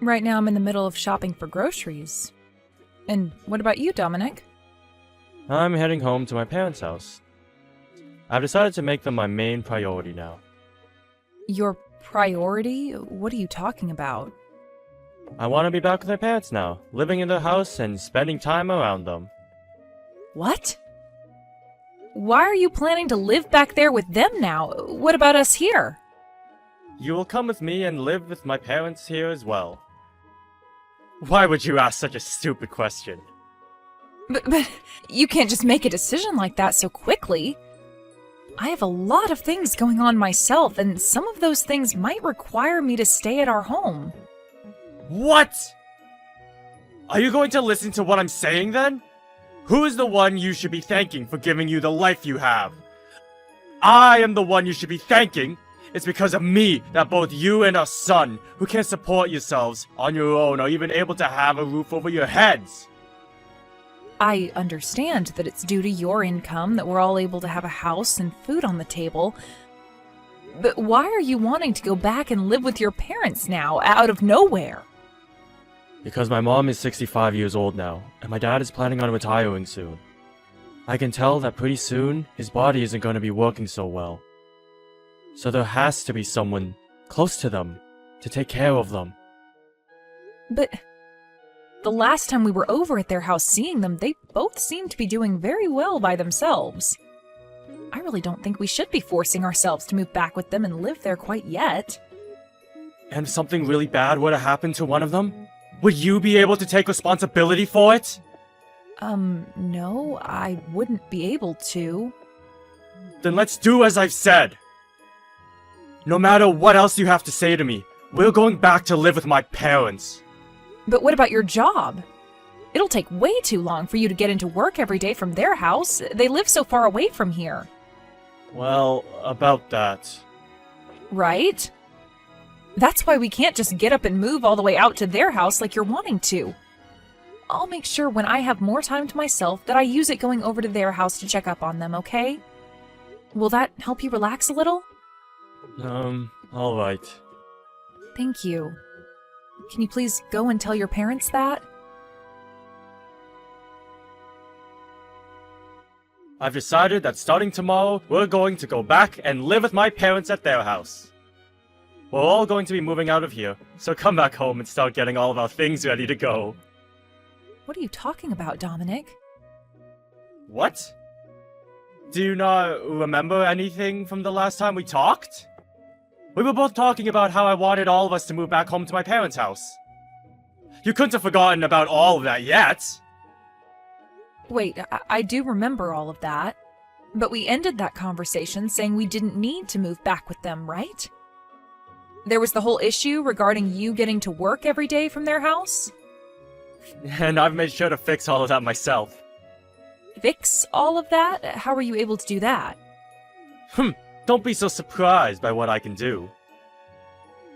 Right now I'm in the middle of shopping for groceries. And what about you, Dominic? I'm heading home to my parents' house. I've decided to make them my main priority now. Your priority? What are you talking about? I want to be back with my parents now, living in their house and spending time around them. What? Why are you planning to live back there with them now? What about us here? You will come with me and live with my parents here as well. Why would you ask such a stupid question? But you can't just make a decision like that so quickly. I have a lot of things going on myself, and some of those things might require me to stay at our home. What? Are you going to listen to what I'm saying then? Who is the one you should be thanking for giving you the life you have? I am the one you should be thanking. It's because of me that both you and our son, who can't support yourselves on your own, are even able to have a roof over your heads. I understand that it's due to your income that we're all able to have a house and food on the table. But why are you wanting to go back and live with your parents now, out of nowhere? Because my mom is 65 years old now, and my dad is planning on retiring soon. I can tell that pretty soon, his body isn't going to be working so well. So there has to be someone close to them to take care of them. But the last time we were over at their house seeing them, they both seemed to be doing very well by themselves. I really don't think we should be forcing ourselves to move back with them and live there quite yet. And if something really bad were to happen to one of them, would you be able to take responsibility for it? No, I wouldn't be able to. Then let's do as I've said. No matter what else you have to say to me, we're going back to live with my parents. But what about your job? It'll take way too long for you to get into work every day from their house. They live so far away from here. Well, about that. Right? That's why we can't just get up and move all the way out to their house like you're wanting to. I'll make sure when I have more time to myself that I use it going over to their house to check up on them, okay? Will that help you relax a little? Alright. Thank you. Can you please go and tell your parents that? I've decided that starting tomorrow, we're going to go back and live with my parents at their house. We're all going to be moving out of here, so come back home and start getting all of our things ready to go. What are you talking about, Dominic? What? Do you not remember anything from the last time we talked? We were both talking about how I wanted all of us to move back home to my parents' house. You couldn't have forgotten about all of that yet. Wait, I do remember all of that. But we ended that conversation saying we didn't need to move back with them, right? There was the whole issue regarding you getting to work every day from their house? And I've made sure to fix all of that myself. Fix all of that? How were you able to do that? Don't be so surprised by what I can do.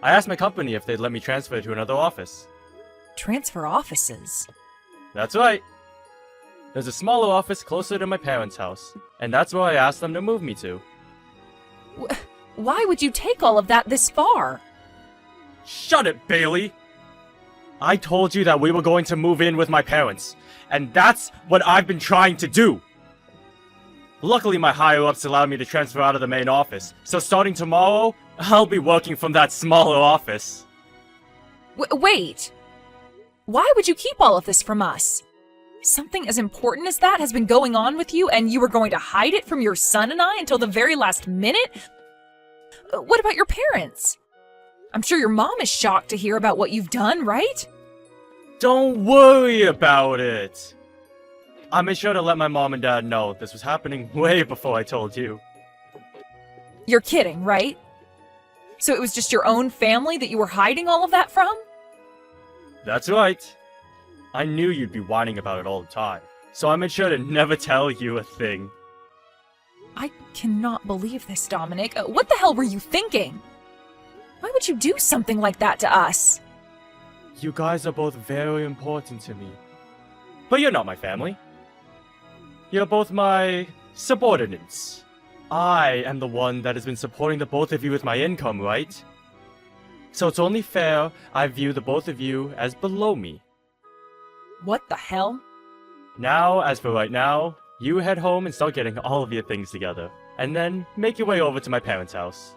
I asked my company if they'd let me transfer to another office. Transfer offices? That's right. There's a smaller office closer to my parents' house, and that's where I asked them to move me to. Why would you take all of that this far? Shut it, Bailey! I told you that we were going to move in with my parents, and that's what I've been trying to do! Luckily, my higher-ups allowed me to transfer out of the main office, so starting tomorrow, I'll be working from that smaller office. Wait! Why would you keep all of this from us? Something as important as that has been going on with you, and you were going to hide it from your son and I until the very last minute? What about your parents? I'm sure your mom is shocked to hear about what you've done, right? Don't worry about it! I made sure to let my mom and dad know this was happening way before I told you. You're kidding, right? So it was just your own family that you were hiding all of that from? That's right. I knew you'd be whining about it all the time, so I made sure to never tell you a thing. I cannot believe this, Dominic. What the hell were you thinking? Why would you do something like that to us? You guys are both very important to me. But you're not my family. You're both my subordinates. I am the one that has been supporting the both of you with my income, right? So it's only fair I view the both of you as below me. What the hell? Now, as for right now, you head home and start getting all of your things together, and then make your way over to my parents' house.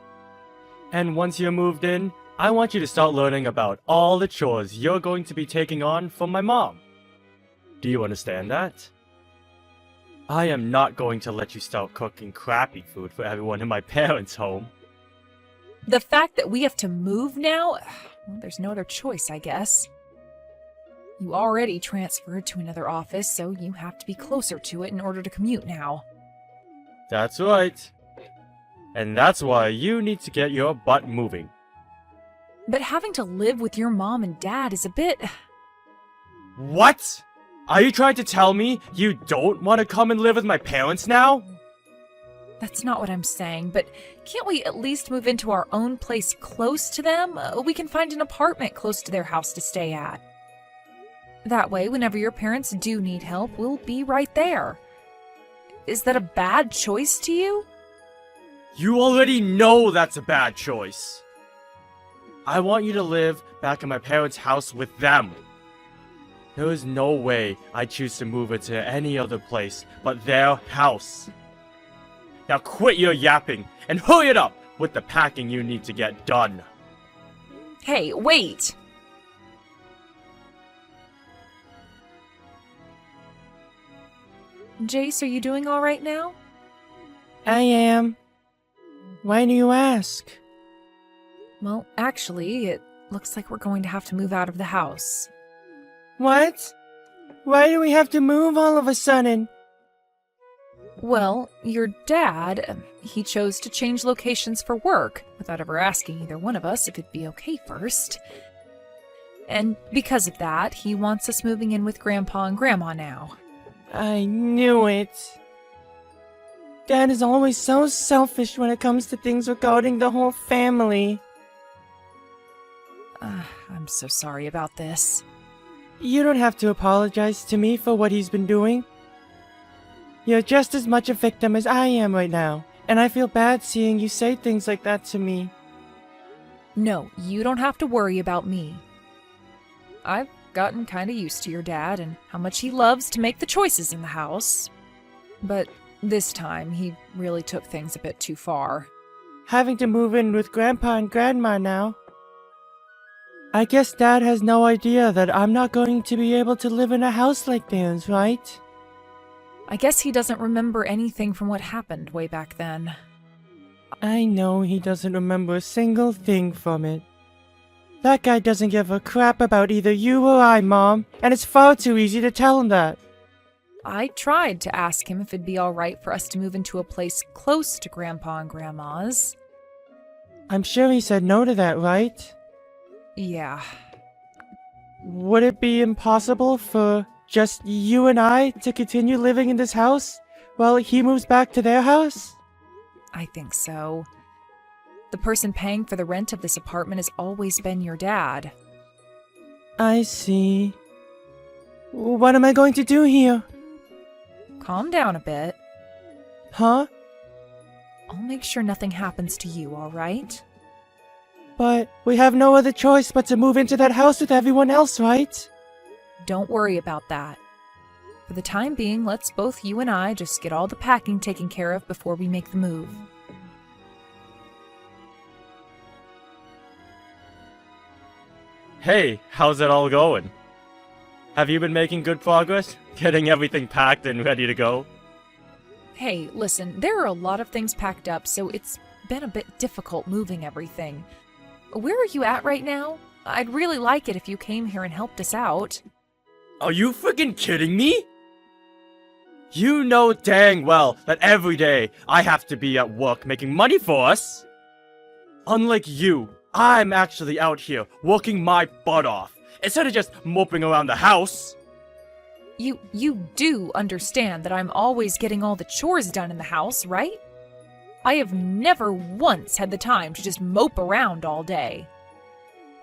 And once you're moved in, I want you to start learning about all the chores you're going to be taking on from my mom. Do you understand that? I am not going to let you start cooking crappy food for everyone in my parents' home. The fact that we have to move now? Well, there's no other choice, I guess. You already transferred to another office, so you have to be closer to it in order to commute now. That's right. And that's why you need to get your butt moving. But having to live with your mom and dad is a bit... What? Are you trying to tell me you don't want to come and live with my parents now? That's not what I'm saying, but can't we at least move into our own place close to them? We can find an apartment close to their house to stay at. That way, whenever your parents do need help, we'll be right there. Is that a bad choice to you? You already know that's a bad choice. I want you to live back in my parents' house with them. There is no way I'd choose to move it to any other place but their house. Now quit your yapping and hurry it up with the packing you need to get done. Hey, wait! Jace, are you doing all right now? I am. Why do you ask? Well, actually, it looks like we're going to have to move out of the house. What? Why do we have to move all of a sudden? Well, your dad, he chose to change locations for work without ever asking either one of us if it'd be okay first. And because of that, he wants us moving in with Grandpa and Grandma now. I knew it. Dad is always so selfish when it comes to things regarding the whole family. I'm so sorry about this. You don't have to apologize to me for what he's been doing. You're just as much a victim as I am right now, and I feel bad seeing you say things like that to me. No, you don't have to worry about me. I've gotten kinda used to your dad and how much he loves to make the choices in the house. But this time, he really took things a bit too far. Having to move in with Grandpa and Grandma now. I guess Dad has no idea that I'm not going to be able to live in a house like theirs, right? I guess he doesn't remember anything from what happened way back then. I know he doesn't remember a single thing from it. That guy doesn't give a crap about either you or I, Mom, and it's far too easy to tell him that. I tried to ask him if it'd be alright for us to move into a place close to Grandpa and Grandma's. I'm sure he said no to that, right? Yeah. Would it be impossible for just you and I to continue living in this house while he moves back to their house? I think so. The person paying for the rent of this apartment has always been your dad. I see. What am I going to do here? Calm down a bit. Huh? I'll make sure nothing happens to you, alright? But we have no other choice but to move into that house with everyone else, right? Don't worry about that. For the time being, let's both you and I just get all the packing taken care of before we make the move. Hey, how's it all going? Have you been making good progress? Getting everything packed and ready to go? Hey, listen, there are a lot of things packed up, so it's been a bit difficult moving everything. Where are you at right now? I'd really like it if you came here and helped us out. Are you freaking kidding me? You know dang well that every day I have to be at work making money for us. Unlike you, I'm actually out here working my butt off, instead of just moping around the house. You do understand that I'm always getting all the chores done in the house, right? I have never once had the time to just mope around all day.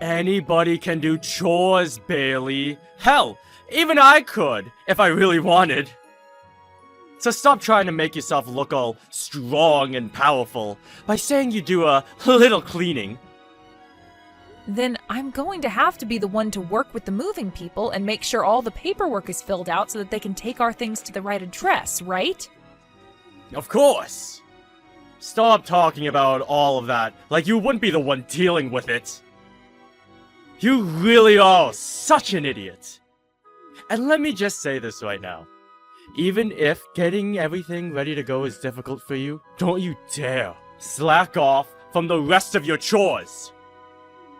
Anybody can do chores, Bailey. Hell, even I could, if I really wanted. So stop trying to make yourself look all strong and powerful by saying you do a little cleaning. Then I'm going to have to be the one to work with the moving people and make sure all the paperwork is filled out so that they can take our things to the right address, right? Of course! Stop talking about all of that like you wouldn't be the one dealing with it. You really are such an idiot. And let me just say this right now. Even if getting everything ready to go is difficult for you, don't you dare slack off from the rest of your chores.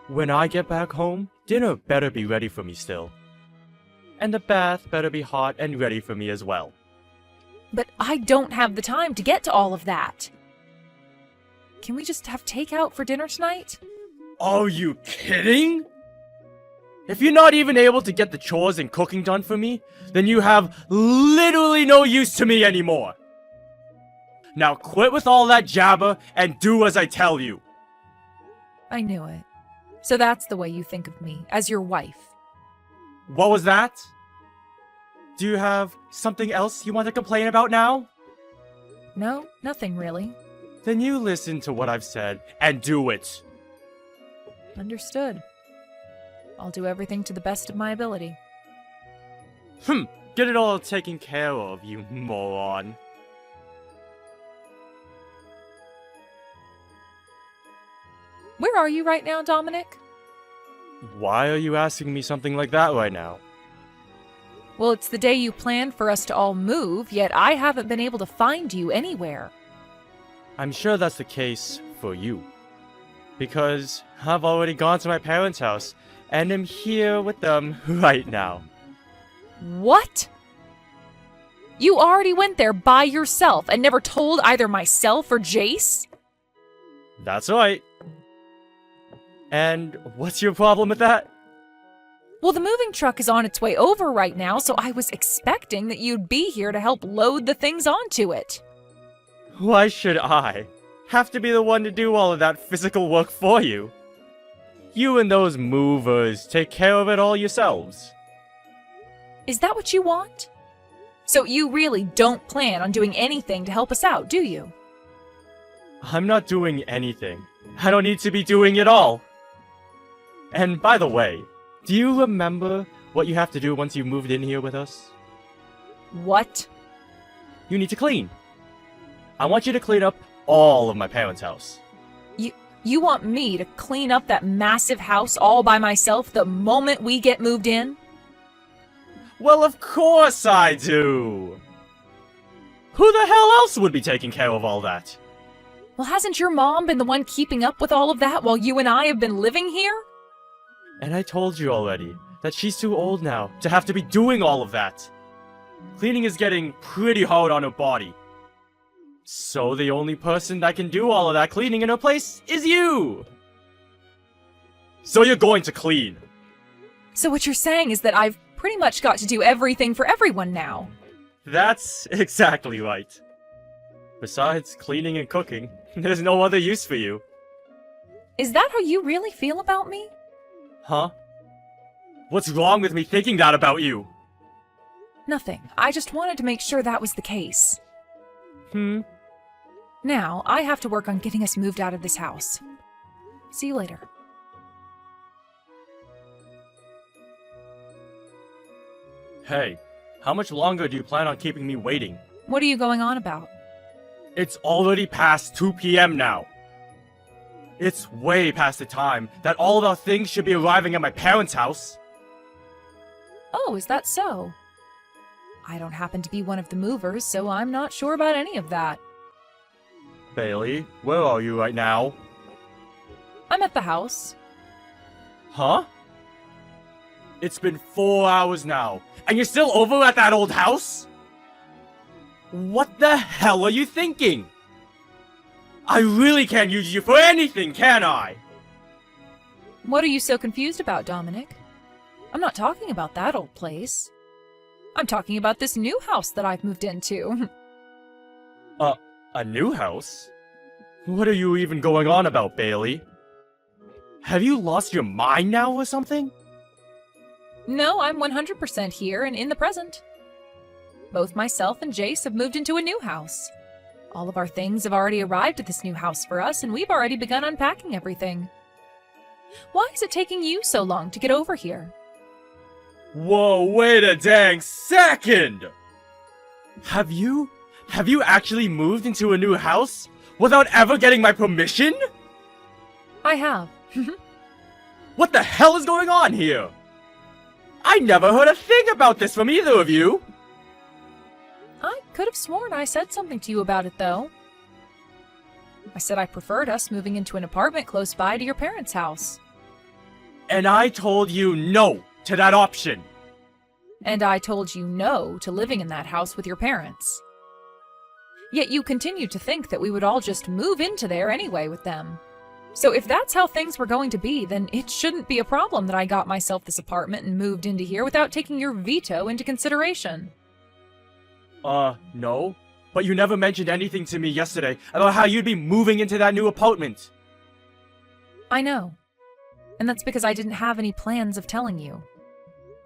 When I get back home, dinner better be ready for me still. And the bath better be hot and ready for me as well. But I don't have the time to get to all of that. Can we just have takeout for dinner tonight? Are you kidding? If you're not even able to get the chores and cooking done for me, then you have literally no use to me anymore. Now quit with all that jabber and do as I tell you. I knew it. So that's the way you think of me, as your wife. What was that? Do you have something else you want to complain about now? No, nothing really. Then you listen to what I've said and do it. Understood. I'll do everything to the best of my ability. Get it all taken care of, you moron. Where are you right now, Dominic? Why are you asking me something like that right now? Well, it's the day you planned for us to all move, yet I haven't been able to find you anywhere. I'm sure that's the case for you. Because I've already gone to my parents' house, and am here with them right now. What? You already went there by yourself and never told either myself or Jace? That's right. And what's your problem with that? Well, the moving truck is on its way over right now, so I was expecting that you'd be here to help load the things onto it. Why should I have to be the one to do all of that physical work for you? You and those movers take care of it all yourselves. Is that what you want? So you really don't plan on doing anything to help us out, do you? I'm not doing anything. I don't need to be doing it all. And by the way, do you remember what you have to do once you've moved in here with us? What? You need to clean. I want you to clean up all of my parents' house. You want me to clean up that massive house all by myself the moment we get moved in? Well, of course I do! Who the hell else would be taking care of all that? Well, hasn't your mom been the one keeping up with all of that while you and I have been living here? And I told you already that she's too old now to have to be doing all of that. Cleaning is getting pretty hard on her body. So the only person that can do all of that cleaning in her place is you! So you're going to clean. So what you're saying is that I've pretty much got to do everything for everyone now. That's exactly right. Besides cleaning and cooking, there's no other use for you. Is that how you really feel about me? Huh? What's wrong with me thinking that about you? Nothing. I just wanted to make sure that was the case. Now, I have to work on getting us moved out of this house. See you later. Hey, how much longer do you plan on keeping me waiting? What are you going on about? It's already past 2 p.m. now. It's way past the time that all of our things should be arriving at my parents' house. Oh, is that so? I don't happen to be one of the movers, so I'm not sure about any of that. Bailey, where are you right now? I'm at the house. Huh? It's been 4 hours now, and you're still over at that old house? What the hell are you thinking? I really can't use you for anything, can I? What are you so confused about, Dominic? I'm not talking about that old place. I'm talking about this new house that I've moved into. A new house? What are you even going on about, Bailey? Have you lost your mind now or something? No, I'm 100% here and in the present. Both myself and Jace have moved into a new house. All of our things have already arrived at this new house for us, and we've already begun unpacking everything. Why is it taking you so long to get over here? Whoa, wait a dang second! Have you actually moved into a new house without ever getting my permission? I have. What the hell is going on here? I never heard a thing about this from either of you! I could have sworn I said something to you about it, though. I said I preferred us moving into an apartment close by to your parents' house. And I told you no to that option. And I told you no to living in that house with your parents. Yet you continued to think that we would all just move into there anyway with them. So if that's how things were going to be, then it shouldn't be a problem that I got myself this apartment and moved into here without taking your veto into consideration. No. But you never mentioned anything to me yesterday about how you'd be moving into that new apartment. I know. And that's because I didn't have any plans of telling you.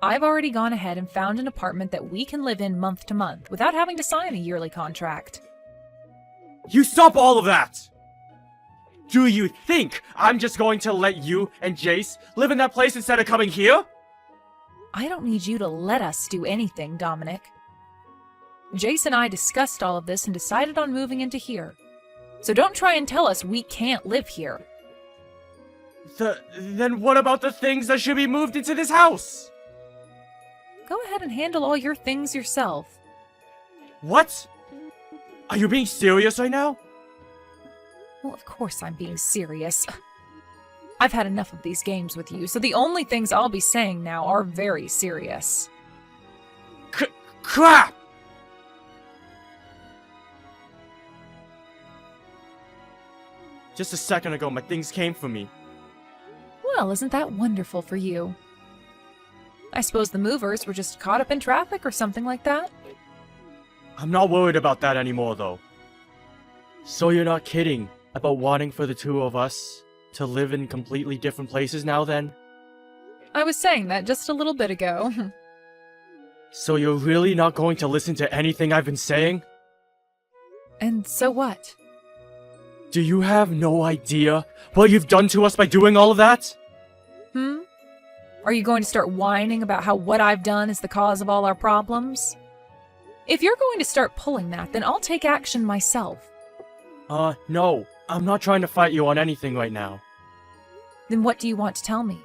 I've already gone ahead and found an apartment that we can live in month to month without having to sign a yearly contract. You stop all of that! Do you think I'm just going to let you and Jace live in that place instead of coming here? I don't need you to let us do anything, Dominic. Jace and I discussed all of this and decided on moving into here. So don't try and tell us we can't live here. Then what about the things that should be moved into this house? Go ahead and handle all your things yourself. What? Are you being serious right now? Well, of course I'm being serious. I've had enough of these games with you, so the only things I'll be saying now are very serious. Crap! Just a second ago, my things came for me. Well, isn't that wonderful for you? I suppose the movers were just caught up in traffic or something like that? I'm not worried about that anymore, though. So you're not kidding about wanting for the two of us to live in completely different places now, then? I was saying that just a little bit ago. So you're really not going to listen to anything I've been saying? And so what? Do you have no idea what you've done to us by doing all of that? Are you going to start whining about how what I've done is the cause of all our problems? If you're going to start pulling that, then I'll take action myself. No. I'm not trying to fight you on anything right now. Then what do you want to tell me?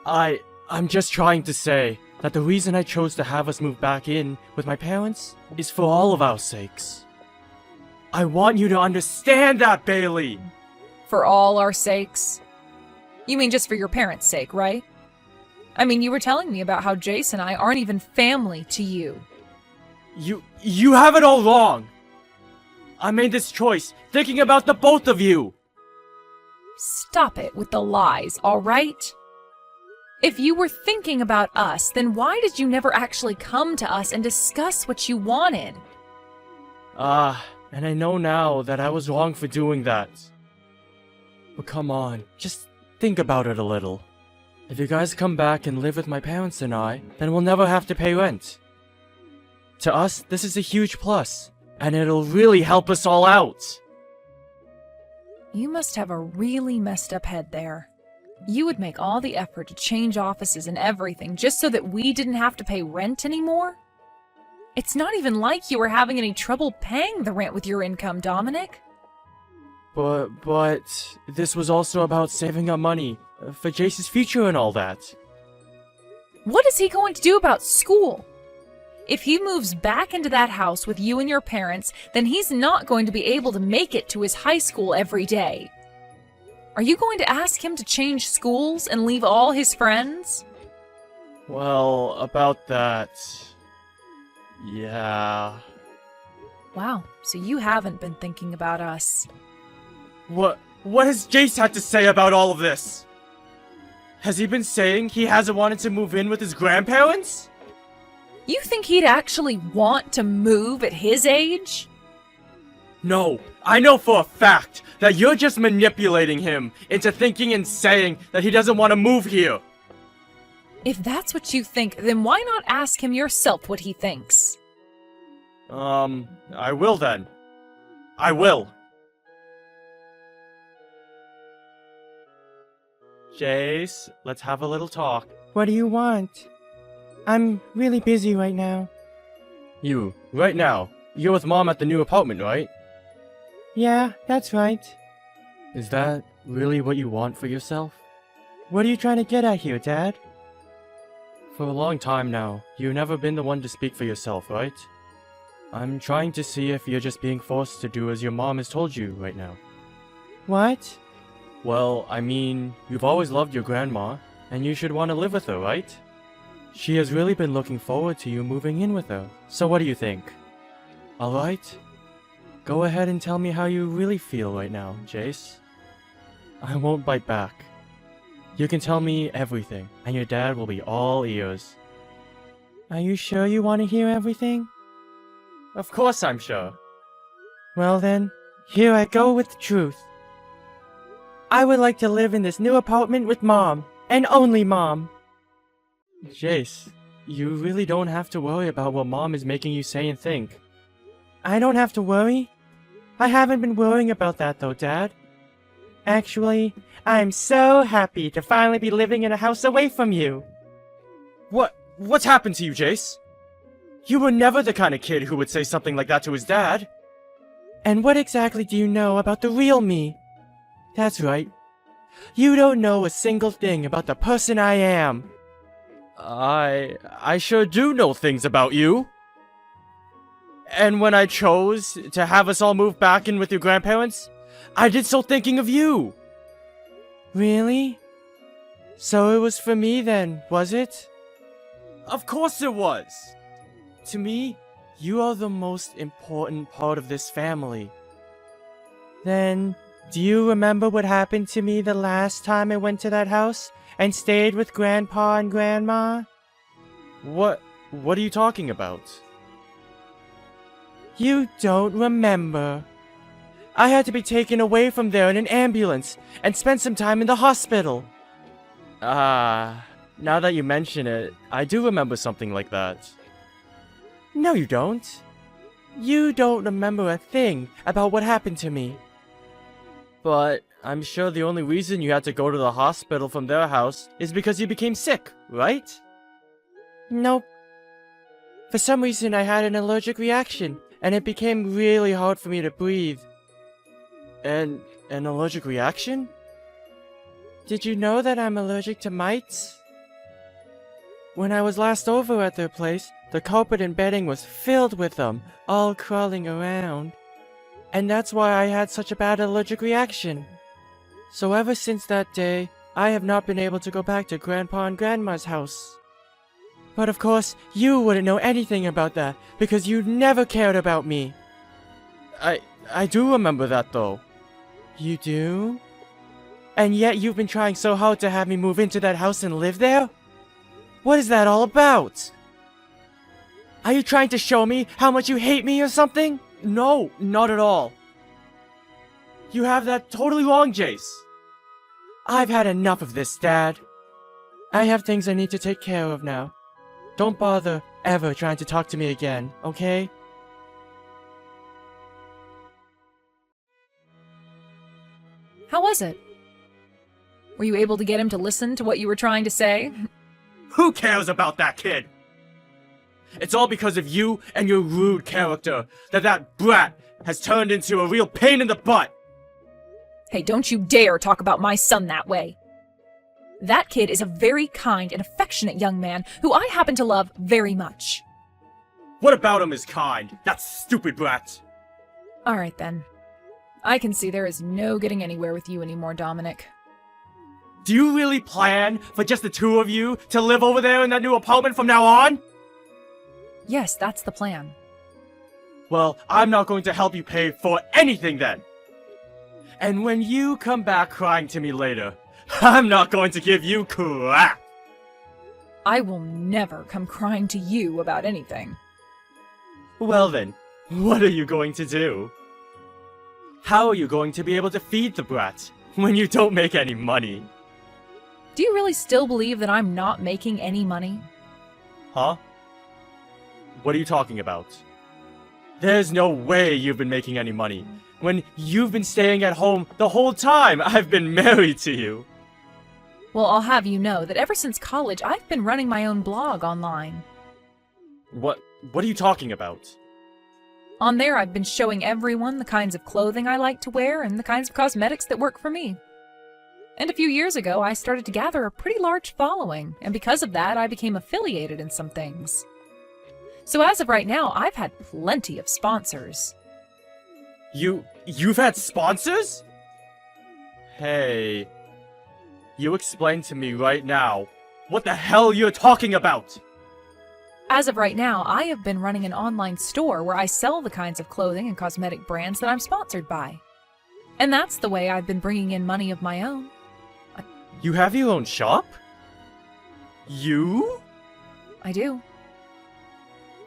I'm just trying to say that the reason I chose to have us move back in with my parents is for all of our sakes. I want you to understand that, Bailey! For all our sakes? You mean just for your parents' sake, right? I mean, you were telling me about how Jace and I aren't even family to you. You have it all wrong! I made this choice thinking about the both of you! Stop it with the lies, all right? If you were thinking about us, then why did you never actually come to us and discuss what you wanted? And I know now that I was wrong for doing that. But come on, just think about it a little. If you guys come back and live with my parents and I, then we'll never have to pay rent. To us, this is a huge plus, and it'll really help us all out. You must have a really messed up head there. You would make all the effort to change offices and everything just so that we didn't have to pay rent anymore? It's not even like you were having any trouble paying the rent with your income, Dominic. But this was also about saving up money for Jace's future and all that. What is he going to do about school? If he moves back into that house with you and your parents, then he's not going to be able to make it to his high school every day. Are you going to ask him to change schools and leave all his friends? Well, about that... yeah... Wow, so you haven't been thinking about us. What has Jace had to say about all of this? Has he been saying he hasn't wanted to move in with his grandparents? You think he'd actually want to move at his age? No, I know for a fact that you're just manipulating him into thinking and saying that he doesn't want to move here. If that's what you think, then why not ask him yourself what he thinks? I will then. I will. Jace, let's have a little talk. What do you want? I'm really busy right now. You, right now, you're with Mom at the new apartment, right? Yeah, that's right. Is that really what you want for yourself? What are you trying to get at here, Dad? For a long time now, you've never been the one to speak for yourself, right? I'm trying to see if you're just being forced to do as your mom has told you right now. What? Well, I mean, you've always loved your grandma, and you should want to live with her, right? She has really been looking forward to you moving in with her. So what do you think? Alright? Go ahead and tell me how you really feel right now, Jace. I won't bite back. You can tell me everything, and your dad will be all ears. Are you sure you want to hear everything? Of course I'm sure. Well then, here I go with the truth. I would like to live in this new apartment with Mom, and only Mom. Jace, you really don't have to worry about what Mom is making you say and think. I don't have to worry? I haven't been worrying about that though, Dad. Actually, I'm so happy to finally be living in a house away from you. What's happened to you, Jace? You were never the kind of kid who would say something like that to his dad. And what exactly do you know about the real me? That's right. You don't know a single thing about the person I am. I sure do know things about you. And when I chose to have us all move back in with your grandparents, I did so thinking of you. Really? So it was for me then, was it? Of course it was. To me, you are the most important part of this family. Then, do you remember what happened to me the last time I went to that house and stayed with Grandpa and Grandma? What are you talking about? You don't remember. I had to be taken away from there in an ambulance and spent some time in the hospital. Now that you mention it, I do remember something like that. No, you don't. You don't remember a thing about what happened to me. But I'm sure the only reason you had to go to the hospital from their house is because you became sick, right? Nope. For some reason I had an allergic reaction, and it became really hard for me to breathe. An allergic reaction? Did you know that I'm allergic to mites? When I was last over at their place, the carpet and bedding was filled with them, all crawling around. And that's why I had such a bad allergic reaction. So ever since that day, I have not been able to go back to Grandpa and Grandma's house. But of course, you wouldn't know anything about that, because you never cared about me. I do remember that though. You do? And yet you've been trying so hard to have me move into that house and live there? What is that all about? Are you trying to show me how much you hate me or something? No, not at all. You have that totally wrong, Jace. I've had enough of this, Dad. I have things I need to take care of now. Don't bother ever trying to talk to me again, okay? How was it? Were you able to get him to listen to what you were trying to say? Who cares about that kid? It's all because of you and your rude character that brat has turned into a real pain in the butt. Hey, don't you dare talk about my son that way. That kid is a very kind and affectionate young man who I happen to love very much. What about him is kind? That stupid brat. All right, then. I can see there is no getting anywhere with you anymore, Dominic. Do you really plan for just the two of you to live over there in that new apartment from now on? Yes, that's the plan. Well, I'm not going to help you pay for anything then. And when you come back crying to me later, I'm not going to give you crap. I will never come crying to you about anything. Well then, what are you going to do? How are you going to be able to feed the brat when you don't make any money? Do you really still believe that I'm not making any money? Huh? What are you talking about? There's no way you've been making any money when you've been staying at home the whole time I've been married to you. Well, I'll have you know that ever since college, I've been running my own blog online. What are you talking about? On there, I've been showing everyone the kinds of clothing I like to wear and the kinds of cosmetics that work for me. And a few years ago, I started to gather a pretty large following, and because of that, I became affiliated in some things. So as of right now, I've had plenty of sponsors. You've had sponsors? Hey, you explain to me right now what the hell you're talking about. As of right now, I have been running an online store where I sell the kinds of clothing and cosmetic brands that I'm sponsored by. And that's the way I've been bringing in money of my own. You have your own shop? You? I do.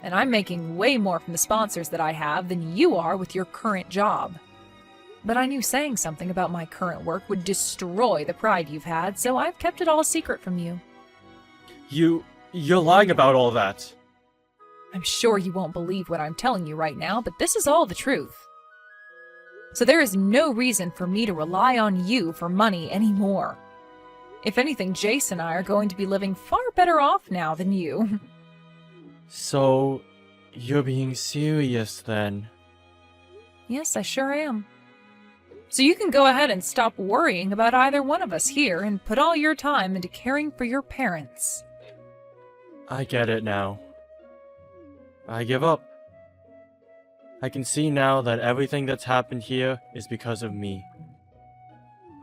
And I'm making way more from the sponsors that I have than you are with your current job. But I knew saying something about my current work would destroy the pride you've had, so I've kept it all a secret from you. You're lying about all that. I'm sure you won't believe what I'm telling you right now, but this is all the truth. So there is no reason for me to rely on you for money anymore. If anything, Jace and I are going to be living far better off now than you. So, you're being serious then? Yes, I sure am. So you can go ahead and stop worrying about either one of us here and put all your time into caring for your parents. I get it now. I give up. I can see now that everything that's happened here is because of me.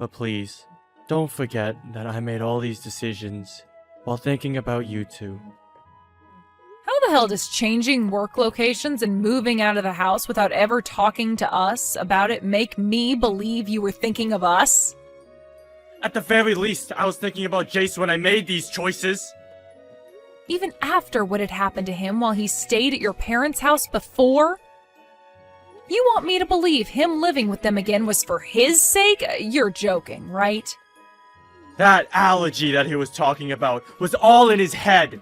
But please, don't forget that I made all these decisions while thinking about you two. How the hell does changing work locations and moving out of the house without ever talking to us about it make me believe you were thinking of us? At the very least, I was thinking about Jace when I made these choices. Even after what had happened to him while he stayed at your parents' house before? You want me to believe him living with them again was for his sake? You're joking, right? That allergy that he was talking about was all in his head.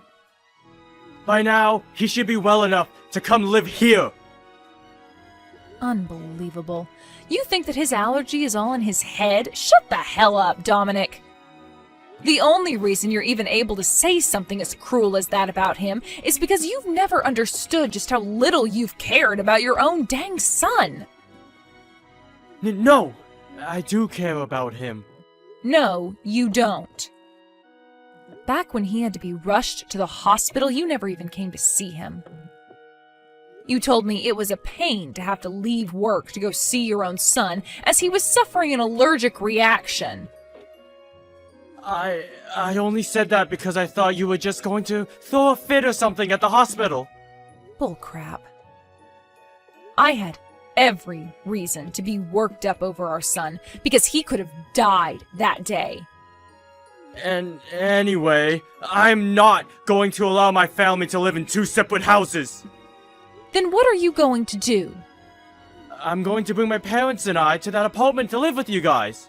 By now, he should be well enough to come live here. Unbelievable. You think that his allergy is all in his head? Shut the hell up, Dominic. The only reason you're even able to say something as cruel as that about him is because you've never understood just how little you've cared about your own dang son. No, I do care about him. No, you don't. Back when he had to be rushed to the hospital, you never even came to see him. You told me it was a pain to have to leave work to go see your own son, as he was suffering an allergic reaction. I only said that because I thought you were just going to throw a fit or something at the hospital. Bullcrap. I had every reason to be worked up over our son, because he could have died that day. And anyway, I'm not going to allow my family to live in two separate houses. Then what are you going to do? I'm going to bring my parents and I to that apartment to live with you guys.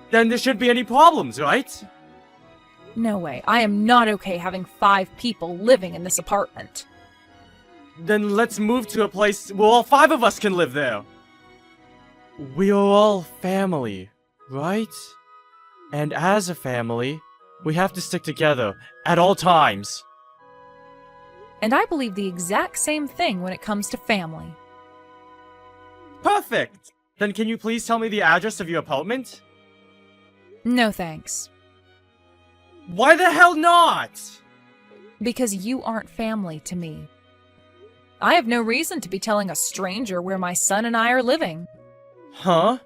Then there shouldn't be any problems, right? No way. I am not okay having 5 people living in this apartment. Then let's move to a place where all 5 of us can live there. We are all family, right? And as a family, we have to stick together at all times. And I believe the exact same thing when it comes to family. Perfect! Then can you please tell me the address of your apartment? No thanks. Why the hell not? Because you aren't family to me. I have no reason to be telling a stranger where my son and I are living. Huh?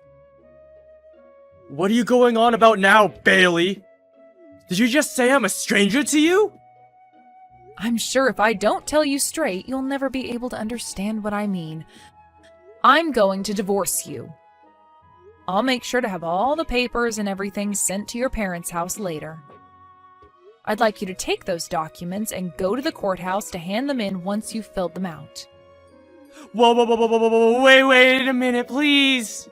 What are you going on about now, Bailey? Did you just say I'm a stranger to you? I'm sure if I don't tell you straight, you'll never be able to understand what I mean. I'm going to divorce you. I'll make sure to have all the papers and everything sent to your parents' house later. I'd like you to take those documents and go to the courthouse to hand them in once you've filled them out. Whoa, wait a minute, please!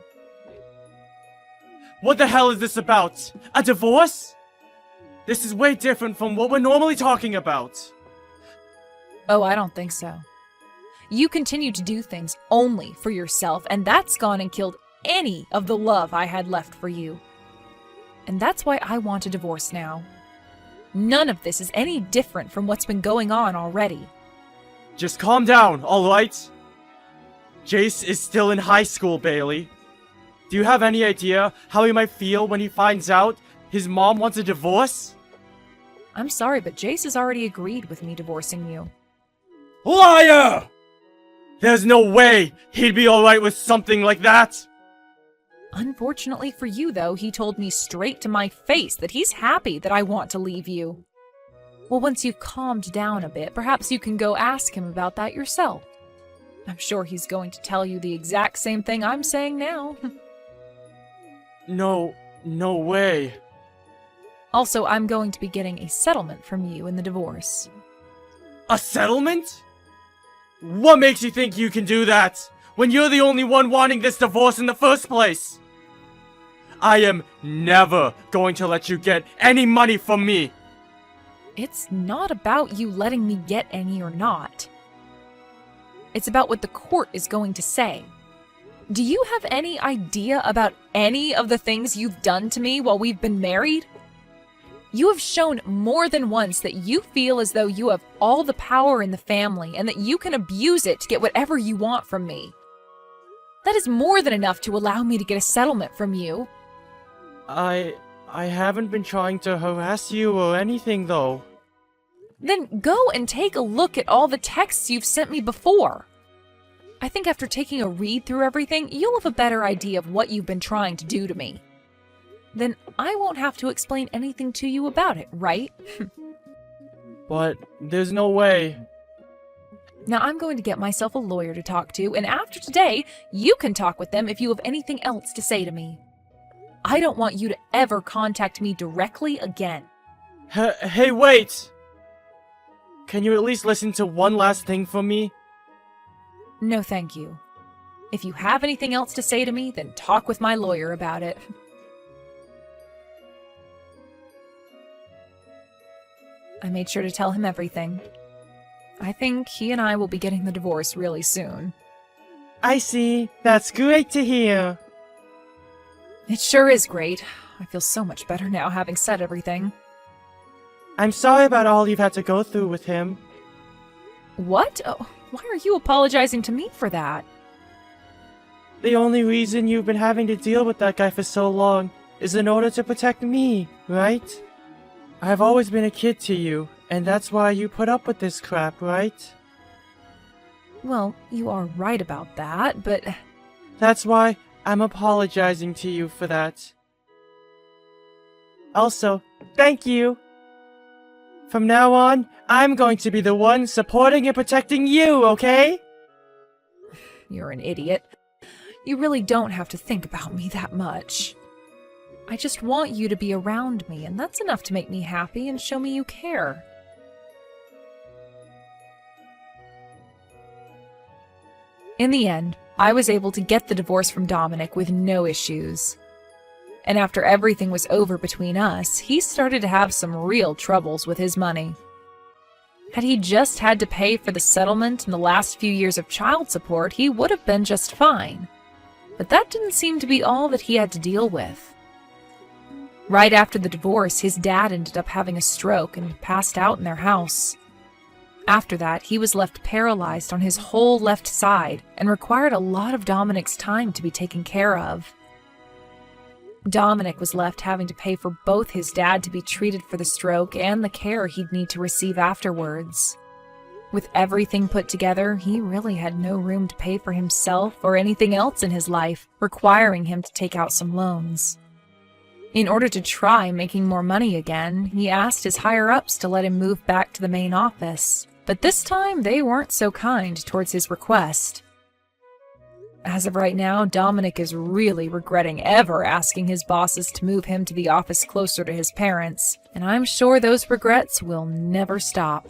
What the hell is this about? A divorce? This is way different from what we're normally talking about. Oh, I don't think so. You continue to do things only for yourself, and that's gone and killed any of the love I had left for you. And that's why I want a divorce now. None of this is any different from what's been going on already. Just calm down, alright? Jace is still in high school, Bailey. Do you have any idea how he might feel when he finds out his mom wants a divorce? I'm sorry, but Jace has already agreed with me divorcing you. Liar! There's no way he'd be alright with something like that! Unfortunately for you, though, he told me straight to my face that he's happy that I want to leave you. Well, once you've calmed down a bit, perhaps you can go ask him about that yourself. I'm sure he's going to tell you the exact same thing I'm saying now. No way. Also, I'm going to be getting a settlement from you in the divorce. A settlement? What makes you think you can do that, when you're the only one wanting this divorce in the first place? I am never going to let you get any money from me. It's not about you letting me get any or not. It's about what the court is going to say. Do you have any idea about any of the things you've done to me while we've been married? You have shown more than once that you feel as though you have all the power in the family and that you can abuse it to get whatever you want from me. That is more than enough to allow me to get a settlement from you. I haven't been trying to harass you or anything, though. Then go and take a look at all the texts you've sent me before. I think after taking a read through everything, you'll have a better idea of what you've been trying to do to me. Then I won't have to explain anything to you about it, right? But there's no way. Now I'm going to get myself a lawyer to talk to, and after today, you can talk with them if you have anything else to say to me. I don't want you to ever contact me directly again. Hey, wait! Can you at least listen to one last thing from me? No, thank you. If you have anything else to say to me, then talk with my lawyer about it. I made sure to tell him everything. I think he and I will be getting the divorce really soon. I see. That's great to hear. It sure is great. I feel so much better now having said everything. I'm sorry about all you've had to go through with him. What? Oh, why are you apologizing to me for that? The only reason you've been having to deal with that guy for so long is in order to protect me, right? I've always been a kid to you, and that's why you put up with this crap, right? Well, you are right about that, but... That's why I'm apologizing to you for that. Also, thank you! From now on, I'm going to be the one supporting and protecting you, okay? You're an idiot. You really don't have to think about me that much. I just want you to be around me, and that's enough to make me happy and show me you care. In the end, I was able to get the divorce from Dominic with no issues. And after everything was over between us, he started to have some real troubles with his money. Had he just had to pay for the settlement and the last few years of child support, he would have been just fine. But that didn't seem to be all that he had to deal with. Right after the divorce, his dad ended up having a stroke and passed out in their house. After that, he was left paralyzed on his whole left side and required a lot of Dominic's time to be taken care of. Dominic was left having to pay for both his dad to be treated for the stroke and the care he'd need to receive afterwards. With everything put together, he really had no room to pay for himself or anything else in his life, requiring him to take out some loans. In order to try making more money again, he asked his higher-ups to let him move back to the main office, but this time they weren't so kind towards his request. As of right now, Dominic is really regretting ever asking his bosses to move him to the office closer to his parents, and I'm sure those regrets will never stop.